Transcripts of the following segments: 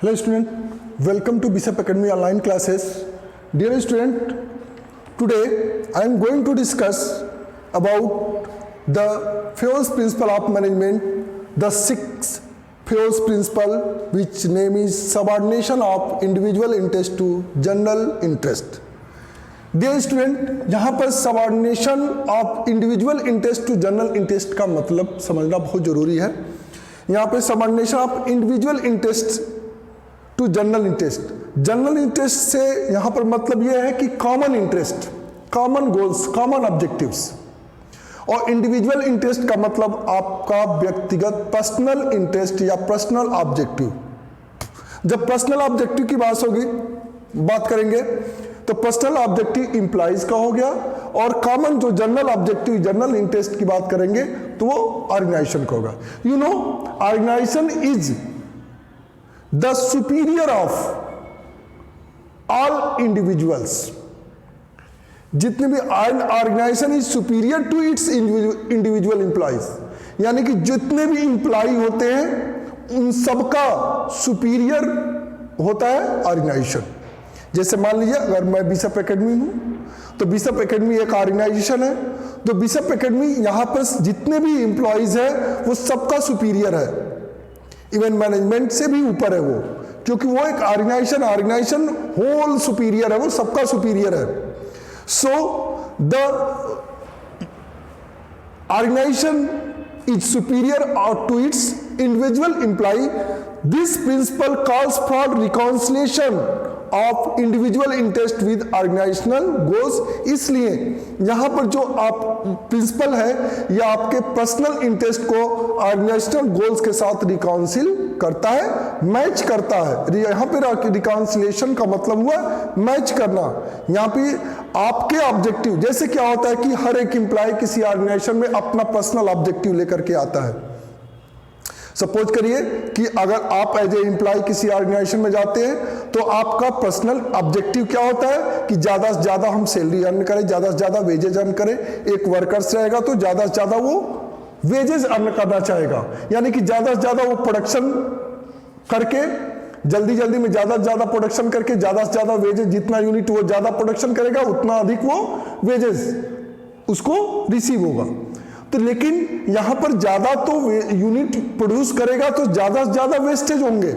Hello student, welcome to Bishop Academy online classes. Dear student, today I am going to discuss about the Fayol's principle of management, the sixth Fayol's principle, which name is subordination of individual interest to general interest. Dear student, यहाँ पर subordination of individual interest to general interest का मतलब समझना बहुत जरूरी है। यहाँ पे subordination of individual interest to general interest से यहाँ पर मतलब यह है कि common interest, common goals, common objectives, और इंडिविजुअल इंटरेस्ट का मतलब आपका व्यक्तिगत पर्सनल इंटरेस्ट या पर्सनल ऑब्जेक्टिव। जब पर्सनल ऑब्जेक्टिव की बात करेंगे तो पर्सनल ऑब्जेक्टिव इंप्लाइज का हो गया, और कॉमन जो जनरल ऑब्जेक्टिव, जनरल इंटरेस्ट की बात करेंगे तो वो ऑर्गेनाइजेशन का होगा। You know, organisation is the superior of all individuals. जितने भी organisation is superior to its individual employees, यानी कि जितने भी इंप्लॉय होते हैं उन सबका सुपीरियर होता है ऑर्गेनाइजेशन। जैसे मान लीजिए अगर मैं बिशप एकेडमी हूं तो बिशप एकेडमी एक ऑर्गेनाइजेशन है, तो बिशप एकेडमी यहां पर जितने भी इंप्लॉइज है वो सबका सुपीरियर है, इवेंट मैनेजमेंट से भी ऊपर है वो, क्योंकि वो एक ऑर्गेनाइजेशन होल सुपीरियर है, वो सबका सुपीरियर है। So the organisation is superior to its individual employee. This principle calls for reconciliation of individual interest with organisational goals. इसलिए यहां पर जो आप प्रिंसिपल है यह आपके पर्सनल इंटरेस्ट को ऑर्गेनाइजेशनल गोल्स के साथ रिकॉन्सिल करता है, मैच करता है। यहां पे रिकॉन्सिलिएशन का मतलब हुआ मैच करना। यहां पे आपके ऑब्जेक्टिव, जैसे क्या होता है कि हर एक एम्प्लॉय किसी ऑर्गेनाइजेशन में अपना पर्सनल ऑब्जेक्टिव लेकर के आता है। सपोज करिए कि अगर आप एज ए एम्प्लॉय किसी ऑर्गेनाइजेशन में जाते हैं तो आपका पर्सनल ऑब्जेक्टिव क्या होता है कि ज्यादा से ज्यादा हम सैलरी अर्न करें, ज्यादा से ज्यादा वेजेज अर्न करें। एक वर्कर्स रहेगा तो ज्यादा से ज्यादा वो वेजेस अर्न करना चाहेगा, यानी कि ज्यादा से ज्यादा वो प्रोडक्शन करके जल्दी जल्दी में ज्यादा से ज्यादा प्रोडक्शन करके ज्यादा से ज्यादा वेजेस, जितना यूनिट वो ज्यादा प्रोडक्शन करेगा उतना अधिक वो वेजेस उसको रिसीव होगा। तो लेकिन यहां पर ज्यादा तो यूनिट प्रोड्यूस करेगा तो ज्यादा से ज्यादा वेस्टेज होंगे,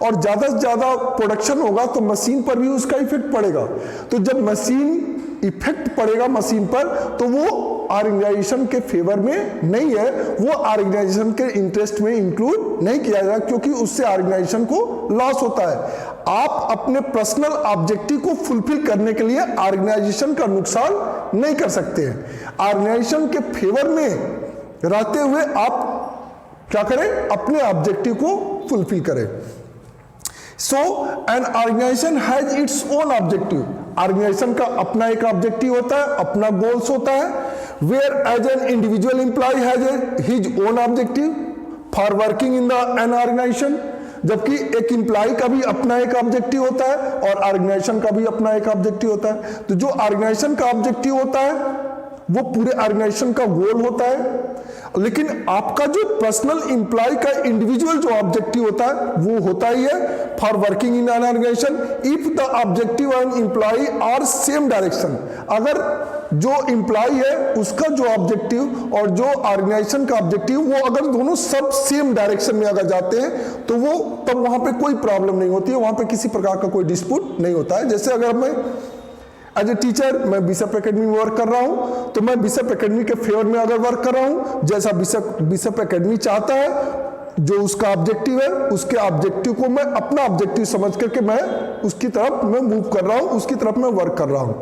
और ज्यादा से ज्यादा प्रोडक्शन होगा तो मशीन पर भी उसका इफेक्ट पड़ेगा। तो जब मशीन इफेक्ट पड़ेगा मशीन पर तो वो ऑर्गेनाइजेशन के फेवर में नहीं है, वो ऑर्गेनाइजेशन के इंटरेस्ट में इंक्लूड नहीं किया जाएगा, क्योंकि उससे ऑर्गेनाइजेशन को लॉस होता है। आप अपने पर्सनल ऑब्जेक्टिव को फुलफिल करने के लिए ऑर्गेनाइजेशन का नुकसान नहीं कर सकते हैं। ऑर्गेनाइजेशन के फेवर में रहते हुए आप क्या करें, अपने ऑब्जेक्टिव को फुलफिल करें। So an organisation has its own objective. Organisation का अपना एक ऑब्जेक्टिव होता है, अपना गोल्स होता है। Whereas an individual employee has his own objective for working in the an organisation, जबकि एक एम्प्लॉय का भी अपना एक ऑब्जेक्टिव होता है और ऑर्गेनाइजेशन का भी अपना एक ऑब्जेक्टिव होता है। तो जो ऑर्गेनाइजेशन का ऑब्जेक्टिव होता है वो पूरे ऑर्गेनाइजेशन का गोल होता है, लेकिन आपका जो पर्सनल एम्प्लॉय का इंडिविजुअल जो ऑब्जेक्टिव होता है वो होता ही है for working in an organisation if the objective and employee are same direction. अगर जो एम्प्लॉय है उसका जो ऑब्जेक्टिव और जो ऑर्गेनाइजेशन का ऑब्जेक्टिव वो अगर दोनों सब सेम डायरेक्शन में अगर जाते हैं तो वो तब वहां पे कोई प्रॉब्लम नहीं होती है, वहां पे किसी प्रकार का कोई डिस्प्यूट नहीं होता है। जैसे अगर मैं एज ए टीचर मैं बिशप एकेडमी में वर्क कर रहा हूं तो मैं बिशप एकेडमी के फेवर में अगर वर्क कर रहा हूं, जैसा बिशप एकेडमी चाहता है, जो उसका ऑब्जेक्टिव है उसके ऑब्जेक्टिव को मैं अपना ऑब्जेक्टिव समझ करके मैं उसकी तरफ मैं मूव कर रहा हूं, उसकी तरफ मैं वर्क कर रहा हूं।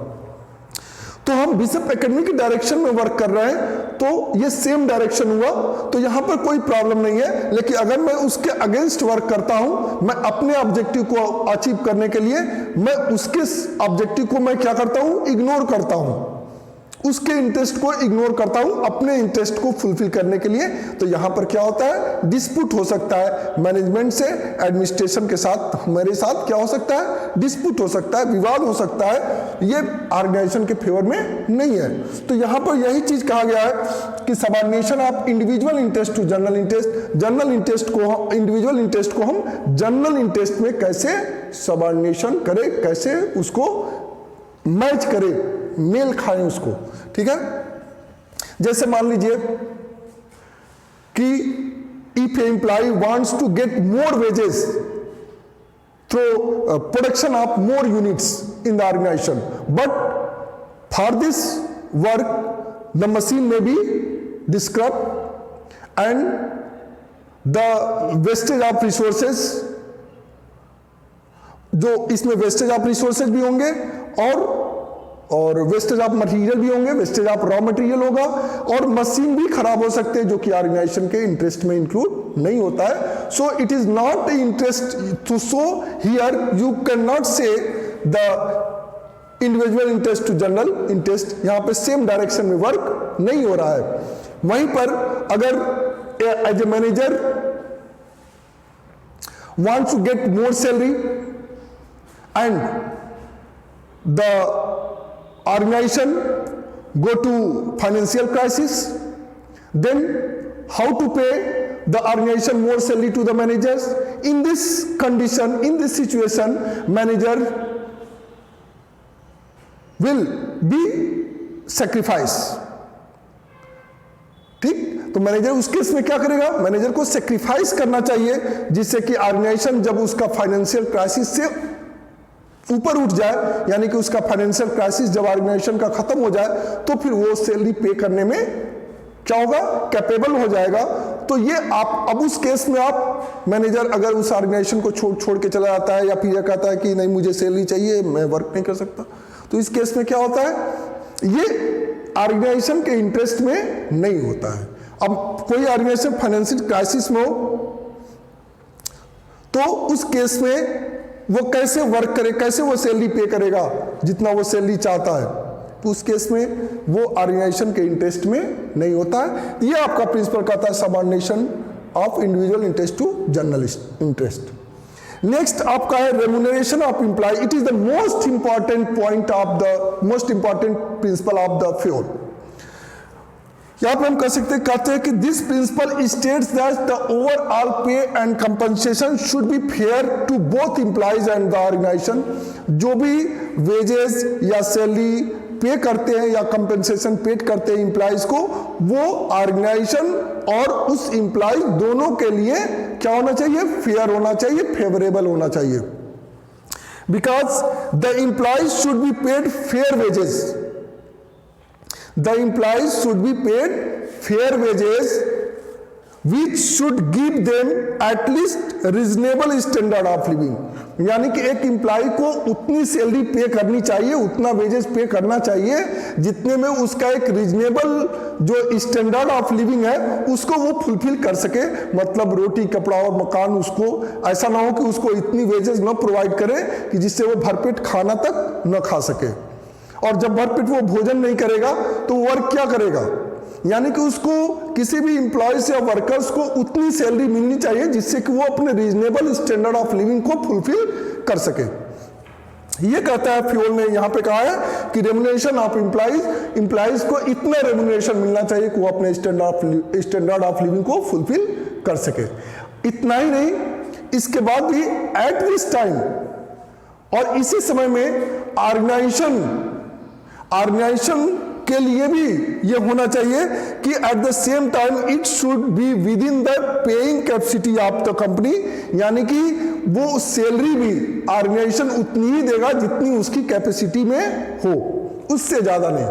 तो हम बिशप एकेडमी की डायरेक्शन में वर्क कर रहे हैं तो ये सेम डायरेक्शन हुआ, तो यहां पर कोई प्रॉब्लम नहीं है। लेकिन अगर मैं उसके अगेंस्ट वर्क करता हूं, मैं अपने ऑब्जेक्टिव को अचीव करने के लिए मैं उसके ऑब्जेक्टिव को मैं क्या करता हूं, इग्नोर करता हूं। उसके इंटरेस्ट को इग्नोर करता हूं अपने इंटरेस्ट को फुलफिल करने के लिए, तो यहां पर क्या होता है, डिस्प्यूट हो सकता है मैनेजमेंट से, एडमिनिस्ट्रेशन के साथ, मेरे साथ क्या हो सकता है, डिस्प्यूट हो सकता है, विवाद हो सकता है, ये ऑर्गेनाइजेशन के फेवर में नहीं है। तो यहां पर यही चीज कहा गया है कि subordination of individual interest to general interest, general interest को, इंडिविजुअल इंटरेस्ट को हम जनरल इंटरेस्ट में कैसे सबऑर्डिनेशन करें, कैसे उसको मैच करें, मेल खाएं उसको, ठीक है। जैसे मान लीजिए कि if employ wants to get more wages through production of more units in the organisation, but for this work the machine may be disrupt and the wastage of resources, जो इसमें वेस्टेज ऑफ रिसोर्सेज भी होंगे और wastage of material भी होंगे, wastage of raw material होगा, और machine भी खराब हो सकते हैं जो कि ऑर्गेनाइजेशन के इंटरेस्ट में इंक्लूड नहीं होता है। So it is not interest to, so here you can not say the individual interest to general interest, यहां पे सेम डायरेक्शन में वर्क नहीं हो रहा है। वहीं पर अगर as a manager wants to get more salary and the organization go to financial crisis, then how to pay the organization more salary to the managers? In this condition, in this situation, manager will be sacrifice, ठीक। तो manager उस case में क्या करेगा, manager को sacrifice करना चाहिए जिससे कि ऑर्गेनाइजेशन जब उसका फाइनेंशियल क्राइसिस से ऊपर उठ जाए, यानी कि उसका फाइनेंशियल क्राइसिस जब ऑर्गेनाइजेशन का खत्म हो जाए, तो फिर वो सैलरी पे करने में क्या होगा, कैपेबल हो जाएगा। तो ये आप अब उस केस में आप मैनेजर अगर उस ऑर्गेनाइजेशन को छोड़ के चला जाता है या फिर यह कहता है कि नहीं मुझे सैलरी चाहिए, मैं वर्क नहीं कर सकता, तो इस केस में क्या होता है, ये ऑर्गेनाइजेशन के इंटरेस्ट में नहीं होता है। अब कोई ऑर्गेनाइजेशन फाइनेंशियल क्राइसिस में हो तो उस केस में वो कैसे वर्क करे, कैसे वो सैलरी पे करेगा जितना वो सैलरी चाहता है, तो उस केस में वो ऑर्गेनाइजेशन के इंटरेस्ट में नहीं होता है। ये आपका प्रिंसिपल कहता है subordination of individual interest to general interest. Next आपका है remuneration of employ. It is the most important point of the most important principle of the Fayol. यहां पर हम कह सकते हैं, कहते हैं कि this principle states that the overall pay and compensation should be fair to both employees and the organisation. जो भी वेजेस या सैलरी पे करते हैं या कंपनसेशन पेड करते हैं एम्प्लॉयज को, वो ऑर्गेनाइजेशन और उस एम्प्लॉय दोनों के लिए क्या होना चाहिए, फेयर होना चाहिए, फेवरेबल होना चाहिए। Because the employees should be paid fair wages, the employees should be paid fair wages which should give them at least reasonable standard of living। यानी कि एक एम्प्लॉय को उतनी सैलरी पे करनी चाहिए, उतना वेजेस पे करना चाहिए जितने में उसका एक रीजनेबल जो स्टैंडर्ड ऑफ लिविंग है उसको वो फुलफिल कर सके। मतलब रोटी कपड़ा और मकान, उसको ऐसा ना हो कि उसको इतनी वेजेस ना प्रोवाइड करे कि जिससे वो भरपेट खाना तक न खा सके, और जब भरपेट वो भोजन नहीं करेगा तो वर्क क्या करेगा। यानी कि उसको किसी भी एम्प्लॉयज या वर्कर्स को उतनी सैलरी मिलनी चाहिए जिससे कि वो अपने रीजनेबल स्टैंडर्ड ऑफ लिविंग को फुलफिल कर सके। ये कहता है फ्योल ने यहां पे कहा है कि रेम्यूनरेशन ऑफ एम्प्लॉयज को इतना रेम्यूनरेशन मिलना चाहिए कि वो अपने स्टैंडर्ड ऑफ लिविंग को फुलफिल कर सके। इतना ही नहीं, इसके बाद भी एट दिस टाइम और इसी समय में ऑर्गेनाइजेशन के लिए भी यह होना चाहिए कि at the same time it should be with in the paying capacity of the company. यानी कि वो सैलरी भी ऑर्गेनाइजेशन उतनी ही देगा जितनी उसकी कैपेसिटी में हो, उससे ज्यादा नहीं।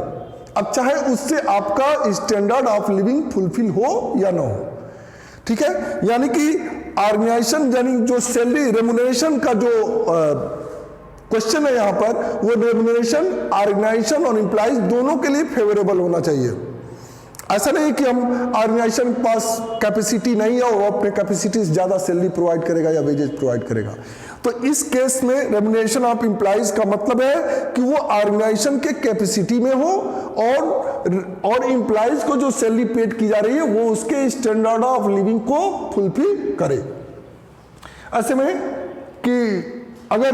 अब चाहे उससे आपका स्टैंडर्ड ऑफ लिविंग फुलफिल हो या ना हो, ठीक है। यानी कि ऑर्गेनाइजेशन यानी जो सैलरी रेम्यूनरेशन का जो क्वेश्चन है यहां पर, वो रेम्यूनरेशन ऑर्गेनाइजेशन और एम्प्लॉइज दोनों के लिए फेवरेबल होना चाहिए। ऐसा नहीं कि हम ऑर्गेनाइजेशन के पास कैपेसिटी नहीं है और वो अपने कैपेसिटी से ज़्यादा सैलरी प्रोवाइड करेगा या वेजेस प्रोवाइड करेगा। तो इस केस में रेम्युनरेशन ऑफ एम्प्लॉइज का मतलब है कि वो ऑर्गेनाइजेशन के कैपेसिटी में हो और एम्प्लॉइज को जो सैलरी पेड की जा रही है वो उसके स्टैंडर्ड ऑफ लिविंग को फुलफिल करे। ऐसे में कि अगर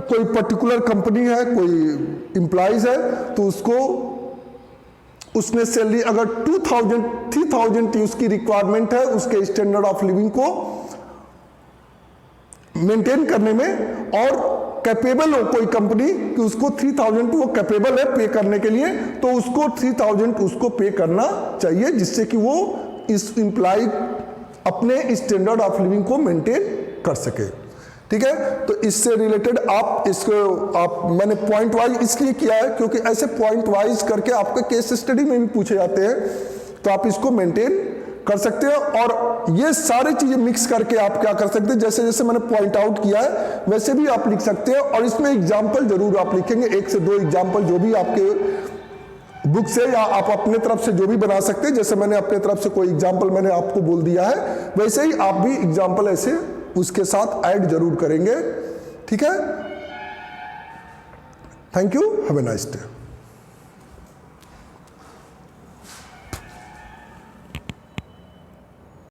कोई पर्टिकुलर कंपनी है, कोई एम्प्लॉइज है, तो उसने सैलरी अगर 3,000 उसकी रिक्वायरमेंट है उसके स्टैंडर्ड ऑफ लिविंग को मेंटेन करने में, और कैपेबल हो कोई कंपनी कि उसको 3,000 वो कैपेबल है पे करने के लिए, तो उसको 3,000 उसको पे करना चाहिए, जिससे कि वो इस एम्प्लॉय अपने स्टैंडर्ड ऑफ लिविंग को मेंटेन कर सके। ठीक है, तो इससे रिलेटेड मैंने पॉइंट वाइज इसलिए किया है क्योंकि ऐसे पॉइंट वाइज करके आपके केस स्टडी में भी पूछे जाते हैं, तो आप इसको मेंटेन कर सकते हैं। और ये सारी चीजें मिक्स करके आप क्या कर सकते हैं, जैसे जैसे मैंने पॉइंट आउट किया है वैसे भी आप लिख सकते हैं। और इसमें एग्जाम्पल जरूर आप लिखेंगे, 1 से 2 एग्जाम्पल जो भी आपके बुक से या आप अपने तरफ से जो भी बना सकते हैं। जैसे मैंने अपने तरफ से कोई एग्जाम्पल मैंने आपको बोल दिया है, वैसे ही आप भी एग्जाम्पल ऐसे उसके साथ ऐड जरूर करेंगे। ठीक है, thank you, have a nice day.